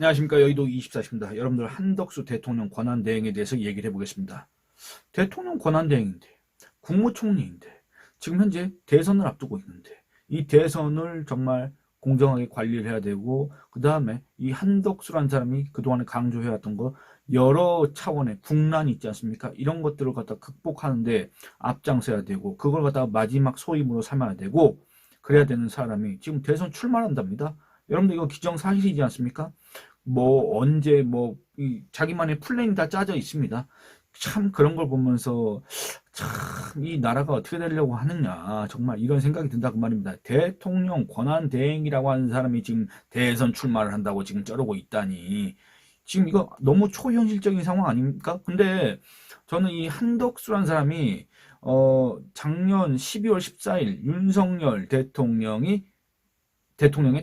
안녕하십니까. 여의도 24시입니다. 여러분들 한덕수 대통령 권한대행에 대해서 얘기를 해보겠습니다. 대통령 권한대행인데, 국무총리인데, 지금 현재 대선을 앞두고 있는데, 이 대선을 정말 공정하게 관리를 해야 되고, 그 다음에 이 한덕수란 사람이 그동안에 강조해왔던 거, 여러 차원의 국난이 있지 않습니까? 이런 것들을 갖다 극복하는데 앞장서야 되고, 그걸 갖다가 마지막 소임으로 삼아야 되고, 그래야 되는 사람이 지금 대선 출마한답니다. 여러분들 이거 기정사실이지 않습니까? 뭐 언제 자기만의 플랜이 다 짜져 있습니다. 참 그런 걸 보면서 참 이 나라가 어떻게 되려고 하느냐 정말 이런 생각이 든다 그 말입니다. 대통령 권한대행이라고 하는 사람이 지금 대선 출마를 한다고 지금 쩌르고 있다니 지금 이거 너무 초현실적인 상황 아닙니까? 근데 저는 이 한덕수란 사람이 작년 12월 14일 윤석열 대통령의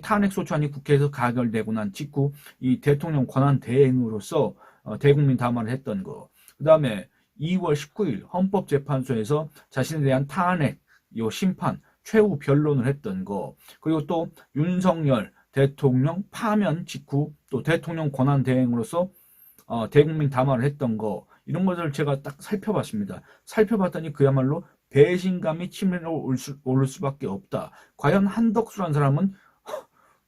탄핵 소추안이 국회에서 가결되고 난 직후 이 대통령 권한 대행으로서 대국민 담화를 했던 거. 그 다음에 2월 19일 헌법재판소에서 자신에 대한 탄핵, 심판, 최후 변론을 했던 거. 그리고 또 윤석열 대통령 파면 직후 또 대통령 권한 대행으로서 대국민 담화를 했던 거. 이런 것들을 제가 딱 살펴봤습니다. 살펴봤더니 그야말로 배신감이 치밀어 오를 수밖에 없다. 과연 한덕수란 사람은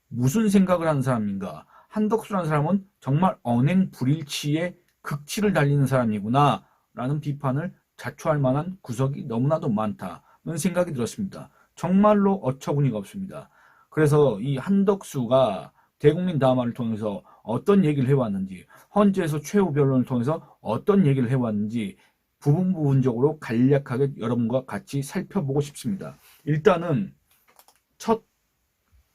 무슨 생각을 하는 사람인가? 한덕수라는 사람은 정말 언행불일치의 극치를 달리는 사람이구나 라는 비판을 자초할 만한 구석이 너무나도 많다는 생각이 들었습니다. 정말로 어처구니가 없습니다. 그래서 이 한덕수가 대국민 담화를 통해서 어떤 얘기를 해왔는지, 헌재에서 최후 변론을 통해서 어떤 얘기를 해왔는지 부분적으로 간략하게 여러분과 같이 살펴보고 싶습니다. 일단은 첫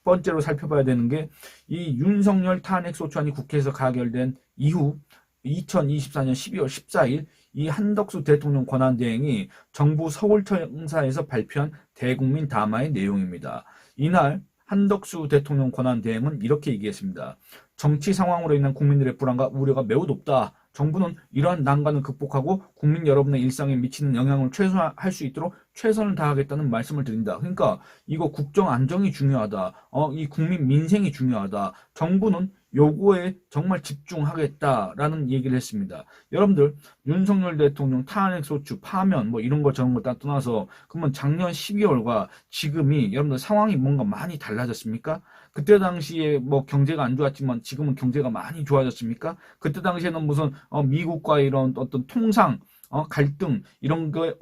번째로 살펴봐야 되는 게 이 윤석열 탄핵 소추안이 국회에서 가결된 이후 2024년 12월 14일 이 한덕수 대통령 권한대행이 정부 서울청사에서 발표한 대국민 담화의 내용입니다. 이날 한덕수 대통령 권한대행은 이렇게 얘기했습니다. 정치 상황으로 인한 국민들의 불안과 우려가 매우 높다. 정부는 이러한 난관을 극복하고 국민 여러분의 일상에 미치는 영향을 최소화할 수 있도록 최선을 다하겠다는 말씀을 드린다. 그러니까 이거 국정 안정이 중요하다. 이 국민 민생이 중요하다. 정부는 요거에 정말 집중하겠다라는 얘기를 했습니다. 여러분들 윤석열 대통령 탄핵 소추 파면 이런 거 저런 거 다 떠나서 그러면 작년 12월과 지금이 여러분들 상황이 뭔가 많이 달라졌습니까? 그때 당시에 경제가 안 좋았지만 지금은 경제가 많이 좋아졌습니까? 그때 당시에는 무슨 미국과 이런 어떤 통상 갈등 이런 게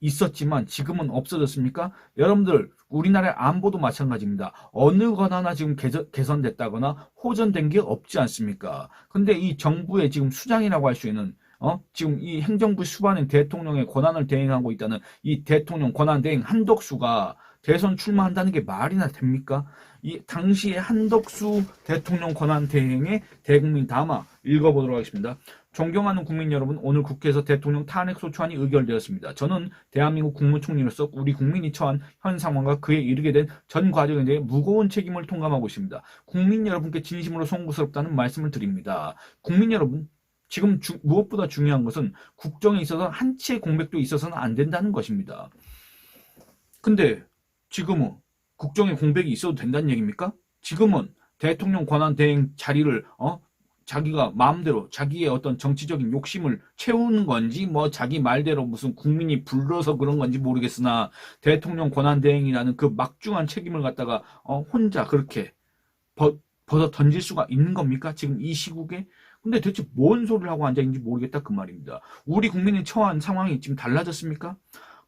있었지만 지금은 없어졌습니까? 여러분들 우리나라의 안보도 마찬가지입니다. 어느 것 하나 지금 개선됐다거나 호전된 게 없지 않습니까? 근데 이 정부의 지금 수장이라고 할 수 있는 지금 이 행정부 수반인 대통령의 권한을 대행하고 있다는 이 대통령 권한 대행 한덕수가 대선 출마한다는 게 말이나 됩니까? 이 당시에 한덕수 대통령 권한 대행의 대국민 담화 읽어보도록 하겠습니다. 존경하는 국민 여러분, 오늘 국회에서 대통령 탄핵 소추안이 의결되었습니다. 저는 대한민국 국무총리로서 우리 국민이 처한 현 상황과 그에 이르게 된 전 과정에 대해 무거운 책임을 통감하고 있습니다. 국민 여러분께 진심으로 송구스럽다는 말씀을 드립니다. 국민 여러분, 지금 무엇보다 중요한 것은 국정에 있어서 한치의 공백도 있어서는 안 된다는 것입니다. 근데 지금은 국정에 공백이 있어도 된다는 얘기입니까? 지금은 대통령 권한 대행 자리를 자기가 마음대로 자기의 어떤 정치적인 욕심을 채우는 건지 자기 말대로 무슨 국민이 불러서 그런 건지 모르겠으나 대통령 권한 대행이라는 그 막중한 책임을 갖다가 혼자 그렇게 벗어 던질 수가 있는 겁니까? 지금 이 시국에? 근데 대체 뭔 소리를 하고 앉아있는지 모르겠다 그 말입니다. 우리 국민이 처한 상황이 지금 달라졌습니까?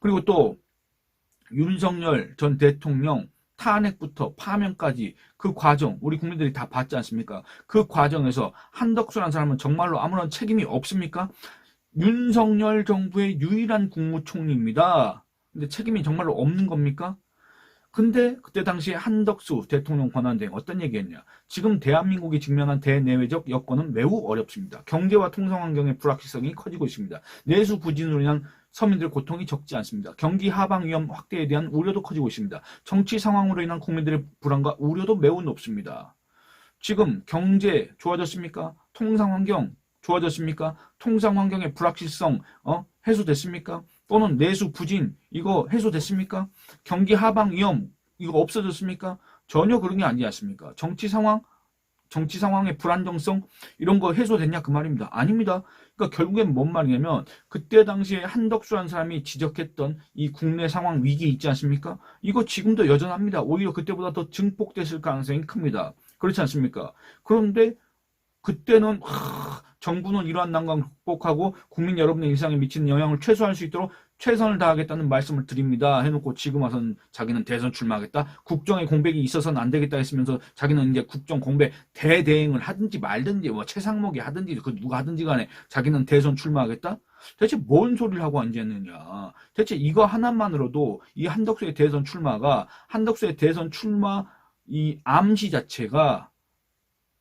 그리고 또 윤석열 전 대통령 탄핵부터 파면까지 그 과정 우리 국민들이 다 봤지 않습니까? 그 과정에서 한덕수라는 사람은 정말로 아무런 책임이 없습니까? 윤석열 정부의 유일한 국무총리입니다. 근데 책임이 정말로 없는 겁니까? 근데 그때 당시에 한덕수 대통령 권한대행 어떤 얘기했냐? 지금 대한민국이 직면한 대내외적 여건은 매우 어렵습니다. 경제와 통상 환경의 불확실성이 커지고 있습니다. 내수 부진으로 인한 서민들의 고통이 적지 않습니다. 경기 하방 위험 확대에 대한 우려도 커지고 있습니다. 정치 상황으로 인한 국민들의 불안과 우려도 매우 높습니다. 지금 경제 좋아졌습니까? 통상 환경 좋아졌습니까? 통상 환경의 불확실성 해소됐습니까? 또는 내수 부진 이거 해소됐습니까? 경기 하방 위험 이거 없어졌습니까? 전혀 그런 게 아니지 않습니까? 정치 상황 정치 상황의 불안정성 이런 거 해소됐냐 그 말입니다. 아닙니다. 그러니까 결국엔 뭔 말이냐면 그때 당시에 한덕수라는 사람이 지적했던 이 국내 상황 위기 있지 않습니까? 이거 지금도 여전합니다. 오히려 그때보다 더 증폭됐을 가능성이 큽니다. 그렇지 않습니까? 그런데 그때는 정부는 이러한 난관을 극복하고 국민 여러분의 일상에 미치는 영향을 최소화할 수 있도록 최선을 다하겠다는 말씀을 드립니다. 해놓고 지금 와서는 자기는 대선 출마하겠다. 국정의 공백이 있어서는 안 되겠다 했으면서 자기는 이제 국정 공백 대대행을 하든지 말든지 뭐 최상목이 하든지 그 누가 하든지 간에 자기는 대선 출마하겠다. 대체 뭔 소리를 하고 앉았느냐. 대체 이거 하나만으로도 이 한덕수의 대선 출마 이 암시 자체가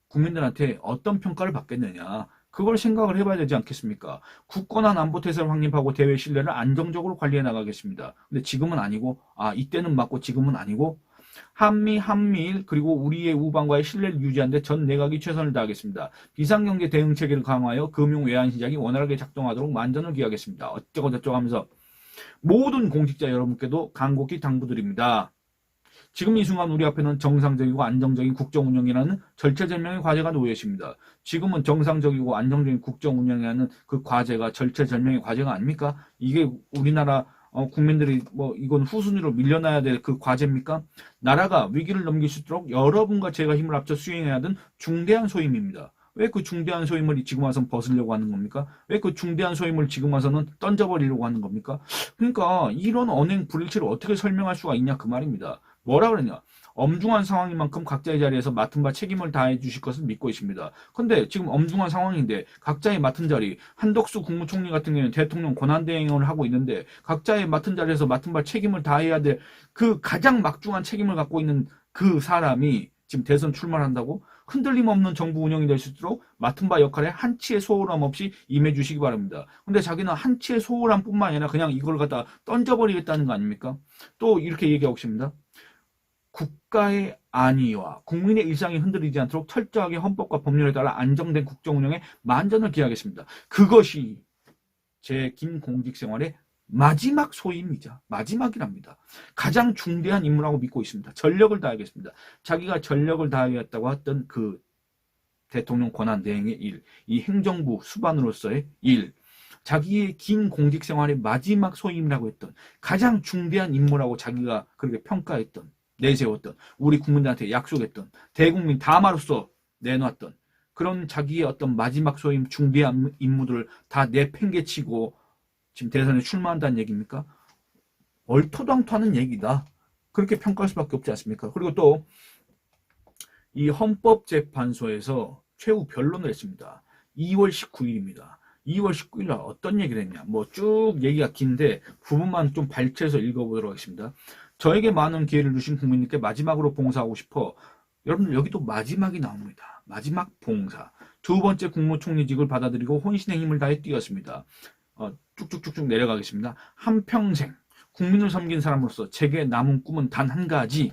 국민들한테 어떤 평가를 받겠느냐. 그걸 생각을 해봐야 되지 않겠습니까? 굳건한 안보 태세를 확립하고 대외 신뢰를 안정적으로 관리해 나가겠습니다. 근데 지금은 아니고, 이때는 맞고 지금은 아니고, 한미일, 그리고 우리의 우방과의 신뢰를 유지하는 데 전 내각이 최선을 다하겠습니다. 비상경제 대응 체계를 강화하여 금융 외환 시장이 원활하게 작동하도록 만전을 기하겠습니다. 어쩌고 저쩌고 하면서 모든 공직자 여러분께도 간곡히 당부드립니다. 지금 이 순간 우리 앞에는 정상적이고 안정적인 국정 운영이라는 절체절명의 과제가 놓여 있습니다. 지금은 정상적이고 안정적인 국정 운영이라는 그 과제가 절체절명의 과제가 아닙니까? 이게 우리나라 국민들이 이건 후순위로 밀려나야 될 그 과제입니까? 나라가 위기를 넘길 수 있도록 여러분과 제가 힘을 합쳐 수행해야 하는 중대한 소임입니다. 왜 그 중대한 소임을 지금 와서는 벗으려고 하는 겁니까? 왜 그 중대한 소임을 지금 와서는 던져버리려고 하는 겁니까? 그러니까 이런 언행 불일치를 어떻게 설명할 수가 있냐 그 말입니다. 뭐라 그러냐? 엄중한 상황인 만큼 각자의 자리에서 맡은 바 책임을 다해 주실 것을 믿고 있습니다. 근데 지금 엄중한 상황인데 각자의 맡은 자리, 한덕수 국무총리 같은 경우는 대통령 권한대행을 하고 있는데 각자의 맡은 자리에서 맡은 바 책임을 다해야 될 그 가장 막중한 책임을 갖고 있는 그 사람이 지금 대선 출마를 한다고? 흔들림 없는 정부 운영이 될 수 있도록 맡은 바 역할에 한치의 소홀함 없이 임해 주시기 바랍니다. 근데 자기는 한치의 소홀함뿐만 아니라 그냥 이걸 갖다 던져버리겠다는 거 아닙니까? 또 이렇게 얘기하고 있습니다. 국가의 안위와 국민의 일상이 흔들리지 않도록 철저하게 헌법과 법률에 따라 안정된 국정 운영에 만전을 기하겠습니다. 그것이 제 긴 공직 생활의 마지막 소임이자 마지막이랍니다. 가장 중대한 임무라고 믿고 있습니다. 전력을 다하겠습니다. 자기가 전력을 다하겠다고 했던 그 대통령 권한 대행의 일, 이 행정부 수반으로서의 일, 자기의 긴 공직 생활의 마지막 소임이라고 했던 가장 중대한 임무라고 자기가 그렇게 평가했던 내세웠던 우리 국민들한테 약속했던 대국민 담화로서 내놨던 그런 자기의 어떤 마지막 소임 중대한 임무들을 다 내팽개치고 지금 대선에 출마한다는 얘기입니까? 얼토당토하는 얘기다. 그렇게 평가할 수밖에 없지 않습니까? 그리고 또 이 헌법재판소에서 최후 변론을 했습니다. 2월 19일입니다. 2월 19일 날 어떤 얘기를 했냐. 쭉 얘기가 긴데 부분만 좀 발췌해서 읽어보도록 하겠습니다. 저에게 많은 기회를 주신 국민님께 마지막으로 봉사하고 싶어. 여러분들 여기도 마지막이 나옵니다. 마지막 봉사. 두 번째 국무총리직을 받아들이고 혼신의 힘을 다해 뛰었습니다. 쭉쭉쭉쭉 내려가겠습니다. 한평생 국민을 섬긴 사람으로서 제게 남은 꿈은 단 한 가지.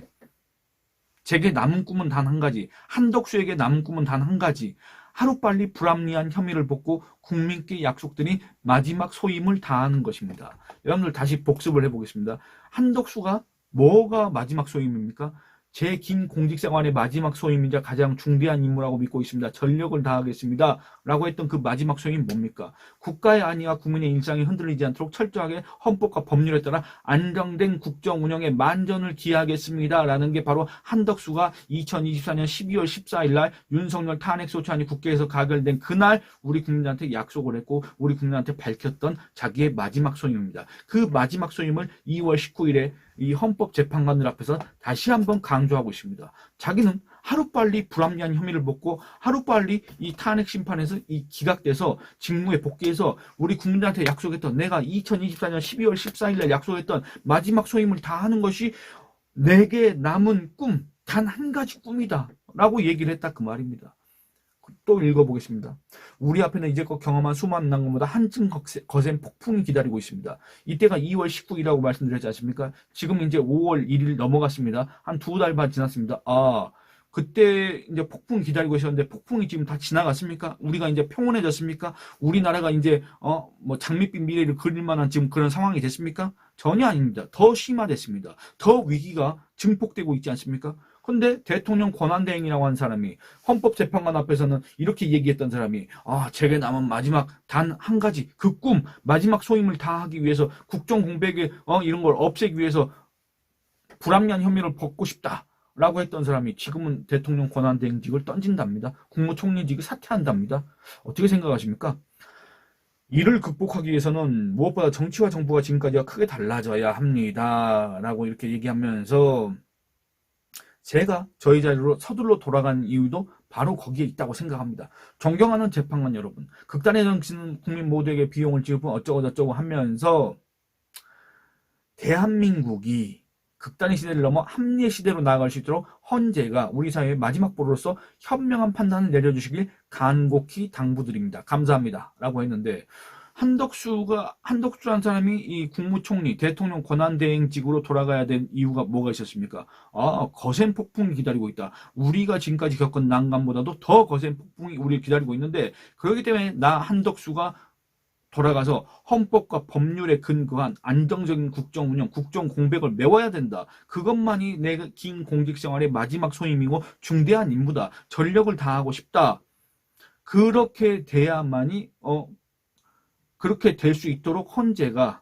한덕수에게 남은 꿈은 단 한 가지. 하루빨리 불합리한 혐의를 벗고 국민께 약속드린 마지막 소임을 다하는 것입니다. 여러분들 다시 복습을 해보겠습니다. 한덕수가 뭐가 마지막 소임입니까? 제 긴 공직생활의 마지막 소임이자 가장 중대한 임무라고 믿고 있습니다. 전력을 다하겠습니다. 라고 했던 그 마지막 소임이 뭡니까? 국가의 안위와 국민의 일상이 흔들리지 않도록 철저하게 헌법과 법률에 따라 안정된 국정 운영에 만전을 기하겠습니다. 라는 게 바로 한덕수가 2024년 12월 14일 날 윤석열 탄핵소추안이 국회에서 가결된 그날 우리 국민들한테 약속을 했고 우리 국민한테 밝혔던 자기의 마지막 소임입니다. 그 마지막 소임을 2월 19일에 이 헌법재판관들 앞에서 다시 한번 강조하고 있습니다. 자기는 하루빨리 불합리한 혐의를 벗고 하루빨리 이 탄핵 심판에서 이 기각돼서 직무에 복귀해서 우리 국민들한테 약속했던 내가 2024년 12월 14일 날 약속했던 마지막 소임을 다하는 것이 내게 남은 꿈, 단 한 가지 꿈이다 라고 얘기를 했다 그 말입니다. 또 읽어보겠습니다. 우리 앞에는 이제껏 경험한 수많은 난관보다 한층 거센 폭풍이 기다리고 있습니다. 이때가 2월 19일이라고 말씀드렸지 않습니까? 지금 이제 5월 1일 넘어갔습니다. 한 2달 반 지났습니다. 그때 이제 폭풍이 기다리고 있었는데 폭풍이 지금 다 지나갔습니까? 우리가 이제 평온해졌습니까? 우리나라가 이제 장밋빛 미래를 그릴 만한 지금 그런 상황이 됐습니까? 전혀 아닙니다. 더 심화됐습니다. 더 위기가 증폭되고 있지 않습니까? 근데 대통령 권한대행이라고 한 사람이 헌법재판관 앞에서는 이렇게 얘기했던 사람이 제게 남은 마지막 단 한 가지 그 꿈 마지막 소임을 다하기 위해서 국정 공백에 이런 걸 없애기 위해서 불합리한 혐의를 벗고 싶다라고 했던 사람이 지금은 대통령 권한대행직을 던진답니다. 국무총리직을 사퇴한답니다. 어떻게 생각하십니까? 이를 극복하기 위해서는 무엇보다 정치와 정부가 지금까지와 크게 달라져야 합니다. 라고 이렇게 얘기하면서 제가 저희 자리로 서둘러 돌아간 이유도 바로 거기에 있다고 생각합니다. 존경하는 재판관 여러분, 극단의 정치는 국민 모두에게 비용을 지르고 어쩌고저쩌고 하면서 대한민국이 극단의 시대를 넘어 합리의 시대로 나아갈 수 있도록 헌재가 우리 사회의 마지막 보루로서 현명한 판단을 내려주시길 간곡히 당부드립니다. 감사합니다. 라고 했는데 한덕수란 사람이 이 국무총리, 대통령 권한대행직으로 돌아가야 된 이유가 뭐가 있었습니까? 거센 폭풍이 기다리고 있다. 우리가 지금까지 겪은 난관보다도 더 거센 폭풍이 우리를 기다리고 있는데 그렇기 때문에 나 한덕수가 돌아가서 헌법과 법률에 근거한 안정적인 국정 운영, 국정 공백을 메워야 된다. 그것만이 내 긴 공직 생활의 마지막 소임이고 중대한 임무다. 전력을 다하고 싶다. 그렇게 돼야만이 그렇게 될 수 있도록 헌재가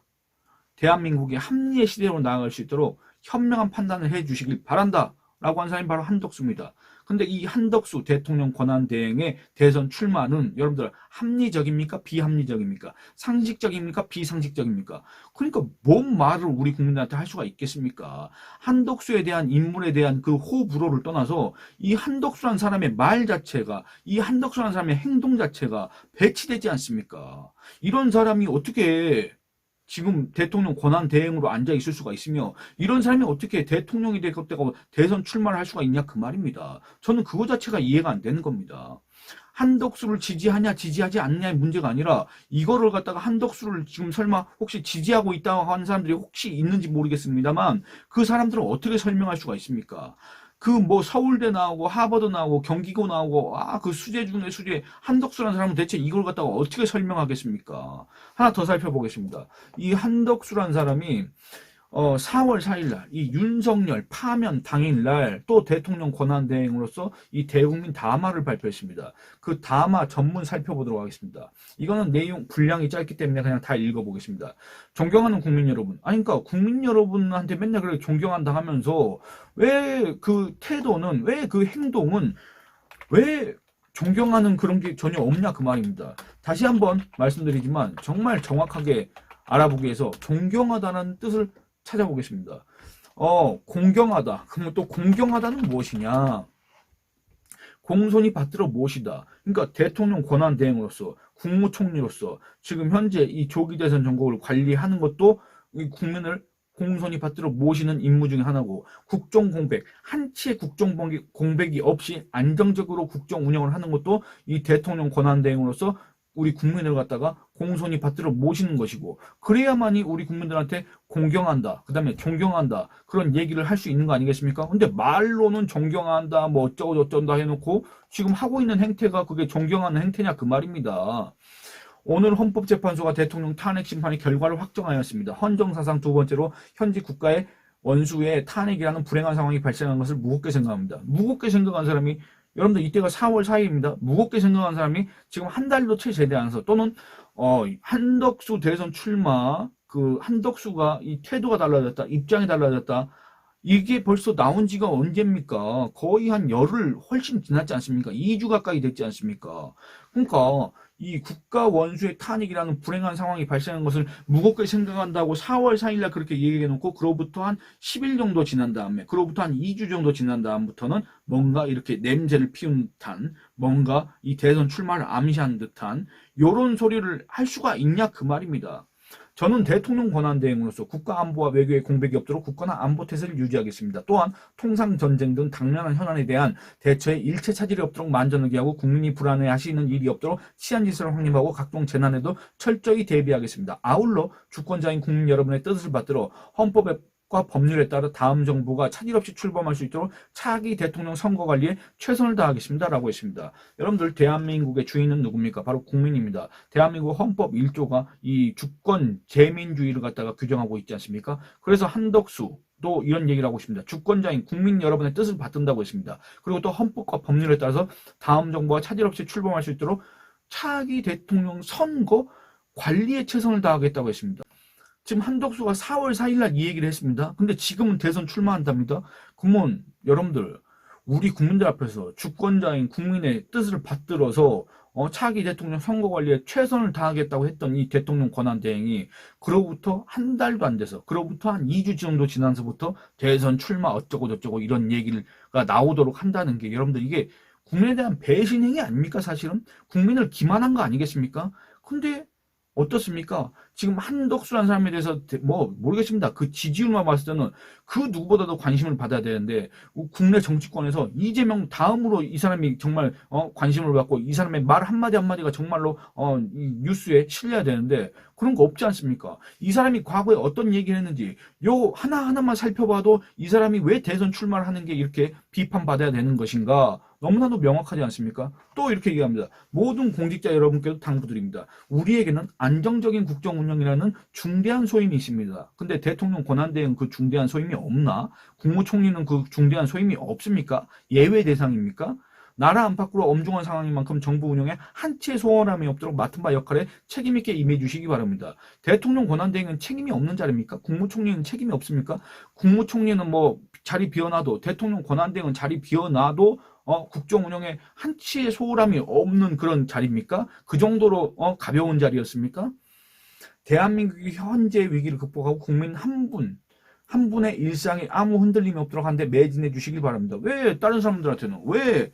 대한민국의 합리의 시대로 나아갈 수 있도록 현명한 판단을 해주시길 바란다. 라고 한 사람이 바로 한덕수입니다. 근데 이 한덕수 대통령 권한대행의 대선 출마는 여러분들 합리적입니까? 비합리적입니까? 상식적입니까? 비상식적입니까? 그러니까 뭔 말을 우리 국민들한테 할 수가 있겠습니까? 한덕수에 대한 인물에 대한 그 호불호를 떠나서 이 한덕수라는 사람의 말 자체가 이 한덕수라는 사람의 행동 자체가 배치되지 않습니까? 이런 사람이 어떻게 지금 대통령 권한 대행으로 앉아 있을 수가 있으며 이런 사람이 어떻게 대통령이 되고 대선 출마를 할 수가 있냐 그 말입니다. 저는 그거 자체가 이해가 안 되는 겁니다. 한덕수를 지지하냐 지지하지 않느냐의 문제가 아니라 이거를 갖다가 한덕수를 지금 설마 혹시 지지하고 있다고 하는 사람들이 혹시 있는지 모르겠습니다만 그 사람들은 어떻게 설명할 수가 있습니까? 그 뭐 서울대 나오고 하버드 나오고 경기고 나오고 그 수재 중에 수재 한덕수라는 사람은 대체 이걸 갖다가 어떻게 설명하겠습니까? 하나 더 살펴보겠습니다. 이 한덕수라는 사람이 4월 4일날 이 윤석열 파면 당일날 또 대통령 권한대행으로서 이 대국민 담화를 발표했습니다. 그 담화 전문 살펴보도록 하겠습니다. 이거는 내용 분량이 짧기 때문에 그냥 다 읽어보겠습니다. 존경하는 국민 여러분, 그러니까 국민 여러분한테 맨날 그렇게 존경한다 하면서 왜 그 태도는 왜 그 행동은 왜 존경하는 그런 게 전혀 없냐 그 말입니다. 다시 한번 말씀드리지만 정말 정확하게 알아보기 위해서 존경하다는 뜻을 찾아보겠습니다. 공경하다. 그러면 또 공경하다는 무엇이냐? 공손히 받들어 모시다. 그러니까 대통령 권한 대행으로서 국무총리로서 지금 현재 이 조기 대선 정국을 관리하는 것도 이 국민을 공손히 받들어 모시는 임무 중에 하나고 국정 공백, 한치의 국정 공백이 없이 안정적으로 국정 운영을 하는 것도 이 대통령 권한 대행으로서 우리 국민을 갖다가 공손히 받들어 모시는 것이고 그래야만이 우리 국민들한테 공경한다. 그 다음에 존경한다. 그런 얘기를 할 수 있는 거 아니겠습니까? 근데 말로는 존경한다. 뭐 어쩌고 저쩌다 해놓고 지금 하고 있는 행태가 그게 존경하는 행태냐 그 말입니다. 오늘 헌법재판소가 대통령 탄핵 심판의 결과를 확정하였습니다. 헌정사상 두 번째로 현직 국가의 원수의 탄핵이라는 불행한 상황이 발생한 것을 무겁게 생각합니다. 무겁게 생각한 사람이 여러분들 이때가 4월 4일입니다. 무겁게 생각한 사람이 지금 한 달도 채 제대하면서 또는 한덕수 대선 출마 그 한덕수가 이 태도가 달라졌다. 입장이 달라졌다. 이게 벌써 나온 지가 언제입니까? 거의 한 열흘 훨씬 지났지 않습니까? 2주 가까이 됐지 않습니까? 그러니까 이 국가 원수의 탄핵이라는 불행한 상황이 발생한 것을 무겁게 생각한다고 4월 4일날 그렇게 얘기해놓고 그로부터 한 10일 정도 지난 다음에 그로부터 한 2주 정도 지난 다음부터는 뭔가 이렇게 냄새를 피운 듯한 뭔가 이 대선 출마를 암시한 듯한 요런 소리를 할 수가 있냐 그 말입니다. 저는 대통령 권한대행으로서 국가안보와 외교의 공백이 없도록 국가나 안보 태세를 유지하겠습니다. 또한 통상전쟁 등 당면한 현안에 대한 대처에 일체 차질이 없도록 만전을 기하고 국민이 불안해하시는 일이 없도록 치안질서를 확립하고 각종 재난에도 철저히 대비하겠습니다. 아울러 주권자인 국민 여러분의 뜻을 받들어 헌법에 법률에 따라 다음 정부가 차질 없이 출범할 수 있도록 차기 대통령 선거 관리에 최선을 다하겠습니다. 라고 했습니다. 여러분들 대한민국의 주인은 누굽니까? 바로 국민입니다. 대한민국 헌법 1조가 이 주권 재민주의를 갖다가 규정하고 있지 않습니까? 그래서 한덕수 또 이런 얘기를 하고 있습니다. 주권자인 국민 여러분의 뜻을 받든다고 했습니다. 그리고 또 헌법과 법률에 따라서 다음 정부가 차질 없이 출범할 수 있도록 차기 대통령 선거 관리에 최선을 다하겠다고 했습니다. 지금 한덕수가 4월 4일 날 이 얘기를 했습니다. 근데 지금은 대선 출마한답니다. 그러면 여러분들 우리 국민들 앞에서 주권자인 국민의 뜻을 받들어서 차기 대통령 선거 관리에 최선을 다하겠다고 했던 이 대통령 권한 대행이 그로부터 한 달도 안 돼서 그로부터 한 2주 정도 지나서부터 대선 출마 어쩌고 저쩌고 이런 얘기가 나오도록 한다는 게 여러분들 이게 국민에 대한 배신 행위 아닙니까? 사실은 국민을 기만한 거 아니겠습니까? 근데 어떻습니까? 지금 한덕수라는 사람에 대해서 뭐 모르겠습니다. 그 지지율만 봤을 때는 그 누구보다도 관심을 받아야 되는데 국내 정치권에서 이재명 다음으로 이 사람이 정말 관심을 받고 이 사람의 말 한마디 한마디가 정말로 이 뉴스에 실려야 되는데 그런 거 없지 않습니까? 이 사람이 과거에 어떤 얘기를 했는지 요 하나하나만 살펴봐도 이 사람이 왜 대선 출마를 하는 게 이렇게 비판받아야 되는 것인가 너무나도 명확하지 않습니까? 또 이렇게 얘기합니다. 모든 공직자 여러분께도 당부드립니다. 우리에게는 안정적인 국정 운영이라는 중대한 소임이 있습니다. 근데 대통령 권한대행 그 중대한 소임이 없나? 국무총리는 그 중대한 소임이 없습니까? 예외 대상입니까? 나라 안팎으로 엄중한 상황인 만큼 정부 운영에 한치의 소홀함이 없도록 맡은 바 역할에 책임있게 임해 주시기 바랍니다. 대통령 권한대행은 책임이 없는 자리입니까? 국무총리는 책임이 없습니까? 국무총리는 뭐 자리 비워놔도 대통령 권한대행은 자리 비워놔도 국정 운영에 한치의 소홀함이 없는 그런 자리입니까? 그 정도로 가벼운 자리였습니까? 대한민국이 현재 위기를 극복하고 국민 한 분의 일상에 아무 흔들림이 없도록 하는데 매진해 주시길 바랍니다. 왜 다른 사람들한테는 왜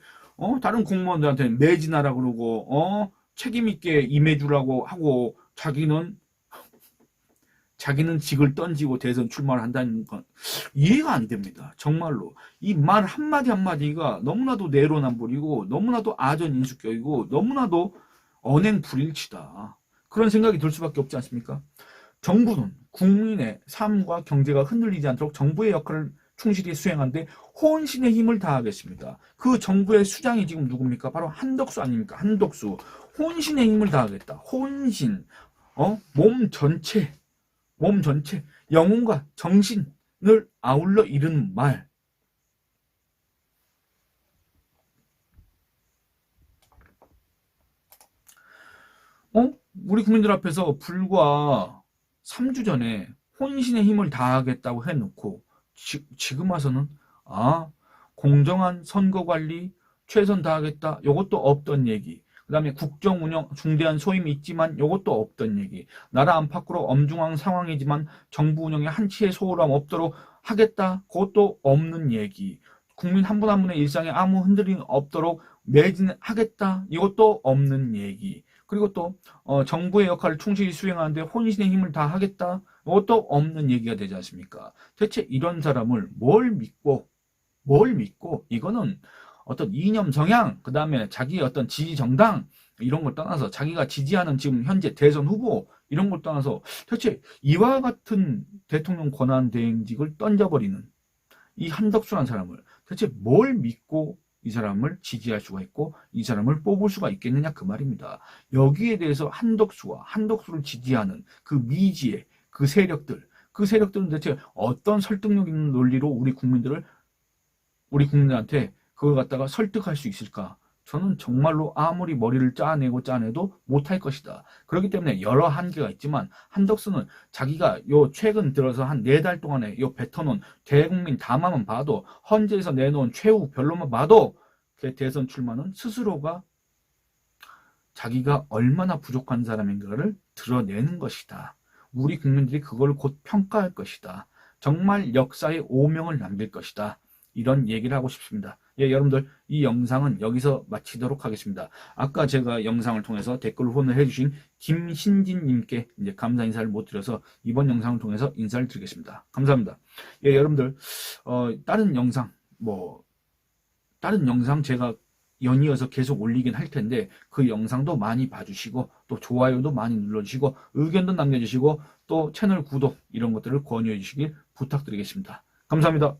다른 공무원들한테는 매진하라 그러고 책임 있게 임해주라고 하고 자기는 직을 던지고 대선 출마를 한다는 건 이해가 안 됩니다. 정말로 이 말 한마디 한마디가 너무나도 내로남불이고 너무나도 아전인수격이고 너무나도 언행불일치다. 그런 생각이 들 수밖에 없지 않습니까? 정부는 국민의 삶과 경제가 흔들리지 않도록 정부의 역할을 충실히 수행하는데 혼신의 힘을 다하겠습니다. 그 정부의 수장이 지금 누굽니까? 바로 한덕수 아닙니까? 한덕수. 혼신의 힘을 다하겠다. 혼신. 몸 전체, 영혼과 정신을 아울러 이르는 말. 우리 국민들 앞에서 불과 3주 전에 혼신의 힘을 다하겠다고 해놓고 지금 와서는 공정한 선거 관리 최선 다하겠다. 요것도 없던 얘기. 그 다음에 국정 운영 중대한 소임이 있지만 요것도 없던 얘기. 나라 안팎으로 엄중한 상황이지만 정부 운영에 한치의 소홀함 없도록 하겠다. 그것도 없는 얘기. 국민 한 분 한 분의 일상에 아무 흔들림 없도록 매진하겠다. 이것도 없는 얘기. 그리고 또 정부의 역할을 충실히 수행하는데 혼신의 힘을 다하겠다. 이것도 없는 얘기가 되지 않습니까? 대체 이런 사람을 뭘 믿고 이거는 어떤 이념 성향, 그 다음에 자기의 어떤 지지 정당 이런 걸 떠나서 자기가 지지하는 지금 현재 대선 후보 이런 걸 떠나서 대체 이와 같은 대통령 권한 대행직을 던져버리는 이 한덕수라는 사람을 대체 뭘 믿고 이 사람을 지지할 수가 있고 이 사람을 뽑을 수가 있겠느냐 그 말입니다. 여기에 대해서 한덕수를 지지하는 그 미지의 그 세력들은 대체 어떤 설득력 있는 논리로 우리 국민들한테 그걸 갖다가 설득할 수 있을까? 저는 정말로 아무리 머리를 짜내도 못할 것이다. 그렇기 때문에 여러 한계가 있지만 한덕수는 자기가 요 최근 들어서 한 4달 동안에 요 뱉어놓은 대국민 담화만 봐도 헌재에서 내놓은 최후 변론만 봐도 그 대선 출마는 스스로가 자기가 얼마나 부족한 사람인가를 드러내는 것이다. 우리 국민들이 그걸 곧 평가할 것이다. 정말 역사에 오명을 남길 것이다. 이런 얘기를 하고 싶습니다. 예, 여러분들 이 영상은 여기서 마치도록 하겠습니다. 아까 제가 영상을 통해서 댓글 후원을 해주신 김신진님께 이제 감사 인사를 못 드려서 이번 영상을 통해서 인사를 드리겠습니다. 감사합니다. 예, 여러분들 다른 영상 제가 연이어서 계속 올리긴 할 텐데 그 영상도 많이 봐주시고 또 좋아요도 많이 눌러주시고 의견도 남겨주시고 또 채널 구독 이런 것들을 권유해 주시길 부탁드리겠습니다. 감사합니다.